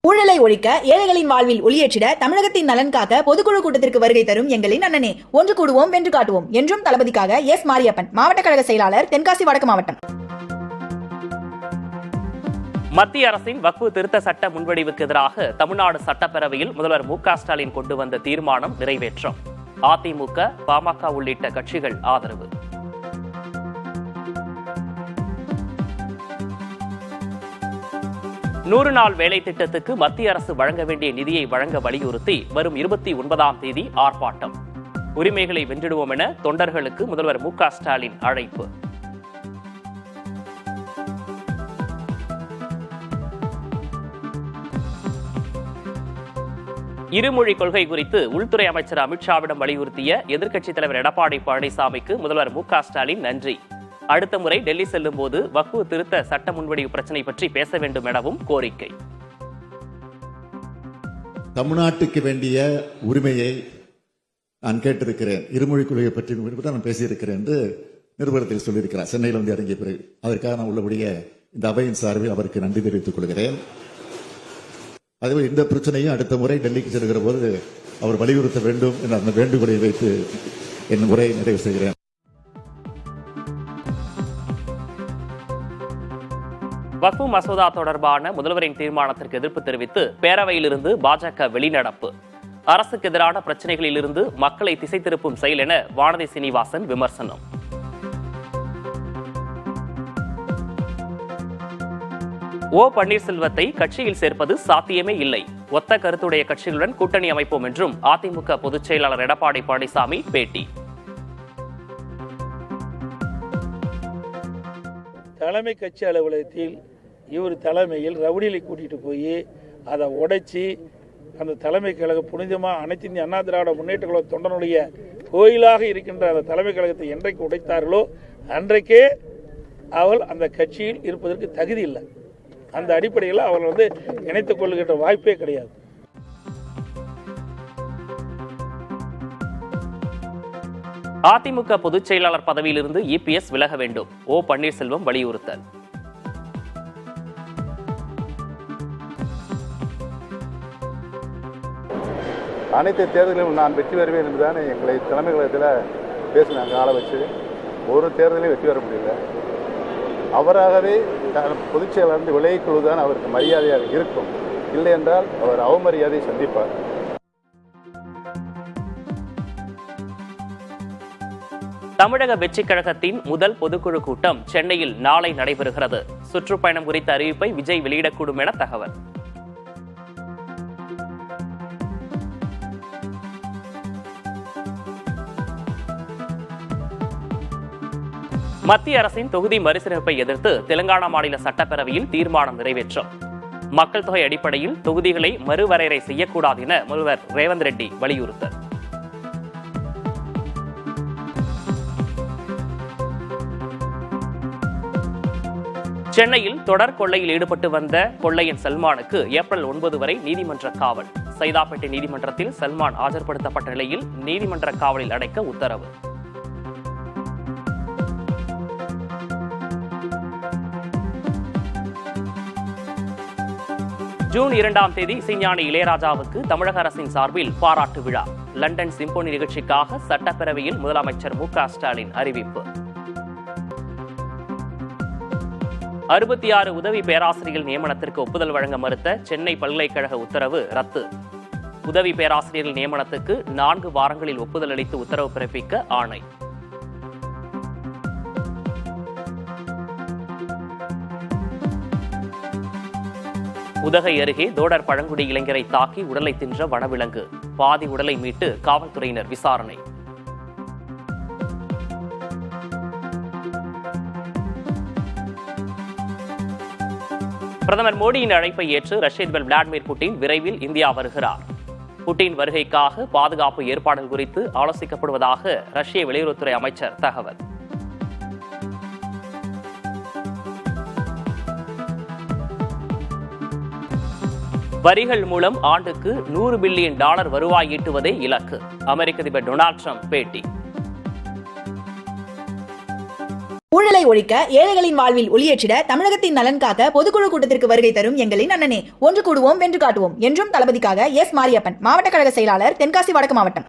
ஊழலை ஒழிக்க ஏழைகளின் வாழ்வில் ஒளியேற்றிட தமிழகத்தின் நலன் காக்க பொதுக்குழு கூட்டத்திற்கு வருகை தரும் எங்களின் அண்ணனே, ஒன்று கூடுவோம் வென்று காட்டுவோம் என்றும் தளபதிக்காக எஸ் மாரியப்பன், மாவட்ட கழக செயலாளர், தென்காசி வடக்கு மாவட்டம். மத்திய அரசின் வக்ஃபு திருத்த சட்ட முன்வடிவுக்கு எதிராக தமிழ்நாடு சட்டப்பேரவையில் முதல்வர் மு.க.ஸ்டாலின் கொண்டு வந்த தீர்மானம் நிறைவேற்றம். அதிமுக, பாமக உள்ளிட்ட கட்சிகள் ஆதரவு. நூறு நாள் வேலை திட்டத்துக்கு மத்திய அரசு வழங்க வேண்டிய நிதியை வழங்க வலியுறுத்தி வரும் 29ஆம் தேதி ஆர்ப்பாட்டம். உரிமைகளை வென்றிடுவோம் என தொண்டர்களுக்கு முதல்வர் மு.க.ஸ்டாலின் அழைப்பு. இருமொழி கொள்கை குறித்து உள்துறை அமைச்சர் அமித்ஷாவிடம் வலியுறுத்திய எதிர்க்கட்சித் தலைவர் எடப்பாடி பழனிசாமிக்கு முதல்வர் மு.க.ஸ்டாலின் நன்றி. அடுத்த முறை டெல்லி செல்லும் போது வக்ஃபு திருத்த சட்ட முன்வடிவு பிரச்சனை பற்றி பேச வேண்டும் எனவும் கோரிக்கை. தமிழ்நாட்டுக்கு வேண்டிய உரிமையை நான் கேட்டிருக்கிறேன், இருமொழி கொள்கையை பற்றி நான் பேசியிருக்கிறேன் என்று நிருபரத்தில் சொல்லியிருக்கிறார். சென்னையில் வந்து இறங்கிய பிறகு அதற்காக நான் உள்ளபடிய இந்த அவையின் சார்பில் அவருக்கு நன்றி தெரிவித்துக் கொள்கிறேன். அதேபோல் இந்த பிரச்சனையும் அடுத்த முறை டெல்லிக்கு செல்கிற போது அவர் வலியுறுத்த வேண்டும் என்ற அந்த வேண்டுகோளை வைத்து என் உரையை நிறைவு செய்கிறேன். வக்ஃபு மசோதா தொடர்பான முதல்வரின் தீர்மானத்திற்கு எதிர்ப்பு தெரிவித்து பேரவையிலிருந்து பாஜக வெளிநடப்பு. அரசுக்கு எதிரான பிரச்சனைகளில் இருந்து மக்களை திசை திருப்பும் செயல் என வானதி சீனிவாசன் விமர்சனம். ஓ பன்னீர்செல்வத்தை கட்சியில் சேர்ப்பது சாத்தியமே இல்லை. ஒத்த கருத்துடைய கட்சிகளுடன் கூட்டணி அமைப்போம் என்றும் அதிமுக பொதுச் செயலாளர் எடப்பாடி பழனிசாமி பேட்டி. தலைமை கட்சி அலுவலகத்தில் இவர் தலைமையில் ரவுடிகளை கூட்டிகிட்டு போய் அதை உடைச்சி அந்த தலைமை கழக புனிதமாக அனைத்து இந்திய அண்ணா திராவிட முன்னேற்ற கழக தொண்டனுடைய கோயிலாக இருக்கின்ற அந்த தலைமை கழகத்தை என்றைக்கு உடைத்தார்களோ அன்றைக்கே அவள் அந்த கட்சியில் இருப்பதற்கு தகுதி இல்லை. அந்த அடிப்படையில் அவர்கள் இணைத்துக் கொள்ளுகின்ற வாய்ப்பே கிடையாது. அதிமுக பொதுச் செயலாளர் பதவியிலிருந்து இபிஎஸ் விலக வேண்டும். ஓ பன்னீர்செல்வம் வலியுறுத்தல். அனைத்து தேர்தலிலும் நான் வெற்றி பெறுவேன் என்றுதான் எங்களை தலைமை கழகத்தில் பேசினாங்க. ஆளை வச்சு ஒரு தேர்தலையும் வெற்றி பெற முடியல. அவராகவே பொதுச் செயலாளர் விலகிக் கொள்வதுதான் அவருக்கு மரியாதையாக இருக்கும். இல்லை என்றால் அவர் அவமரியாதையை சந்திப்பார். தமிழக வெற்றிக் கழகத்தின் முதல் பொதுக்குழு கூட்டம் சென்னையில் நாளை நடைபெறுகிறது. சுற்றுப்பயணம் குறித்த அறிவிப்பை விஜய் வெளியிடக்கூடும் என தகவல். மத்திய அரசின் தொகுதி மறுசீரமைப்பை எதிர்த்து தெலுங்கானா மாநில சட்டப்பேரவையில் தீர்மானம் நிறைவேற்றம். மக்கள் தொகை அடிப்படையில் தொகுதிகளை மறுவரையறை செய்யக்கூடாது என முதல்வர் ரேவந்த் ரெட்டி வலியுறுத்தல். சென்னையில் தொடர் கொள்ளையில் ஈடுபட்டு வந்த கொள்ளையன் சல்மானுக்கு ஏப்ரல் 9 வரை நீதிமன்ற காவல். சைதாப்பேட்டை நீதிமன்றத்தில் சல்மான் ஆஜர்படுத்தப்பட்ட நிலையில் நீதிமன்ற காவலில் அடைக்க உத்தரவு. ஜூன் 2ஆம் தேதி இசைஞானி இளையராஜாவுக்கு தமிழக அரசின் சார்பில் பாராட்டு விழா. லண்டன் சிம்போனி நிகழ்ச்சிக்காக சட்டப்பேரவையில் முதலமைச்சர் மு.க.ஸ்டாலின் அறிவிப்பு. 66 உதவி பேராசிரியர்கள் நியமனத்திற்கு ஒப்புதல் வழங்க மறுத்த சென்னை பல்கலைக்கழக உத்தரவு ரத்து. உதவி பேராசிரியர்கள் நியமனத்துக்கு 4 வாரங்களில் ஒப்புதல் அளித்து உத்தரவு பிறப்பிக்க ஆணை. உதகை அருகே தோடர் பழங்குடி இளைஞரை தாக்கி உடலை தின்ற வனவிலங்கு. பாதி உடலை மீட்டு காவல்துறையினர் விசாரணை. பிரதமர் மோடியின் அழைப்பை ஏற்று ரஷ்ய அதிபர் விளாடிமிர் புட்டின் விரைவில் இந்தியா வருகிறார். புட்டின் வருகைக்காக பாதுகாப்பு ஏற்பாடுகள் குறித்து ஆலோசிக்கப்படுவதாக ரஷ்ய வெளியுறவுத்துறை அமைச்சர் தகவல். வரிகள் மூலம் ஆண்டுக்கு $100 பில்லியன் வருவாய் ஈட்டுவதே இலக்கு. அமெரிக்க அதிபர் டொனால்ட் ட்ரம்ப் பேட்டி. ஊழலை ஒழிக்க ஏழைகளின் வாழ்வில் ஒளியேற்றிட தமிழகத்தின் நலன் காக்க பொதுக்குழு கூட்டத்திற்கு வருகை தரும் எங்களின் அண்ணனே, ஒன்று கூடுவோம் வென்று காட்டுவோம் என்றும் தளபதிக்காக எஸ் மாரியப்பன், மாவட்ட கழக செயலாளர், தென்காசி வடக்கு மாவட்டம்.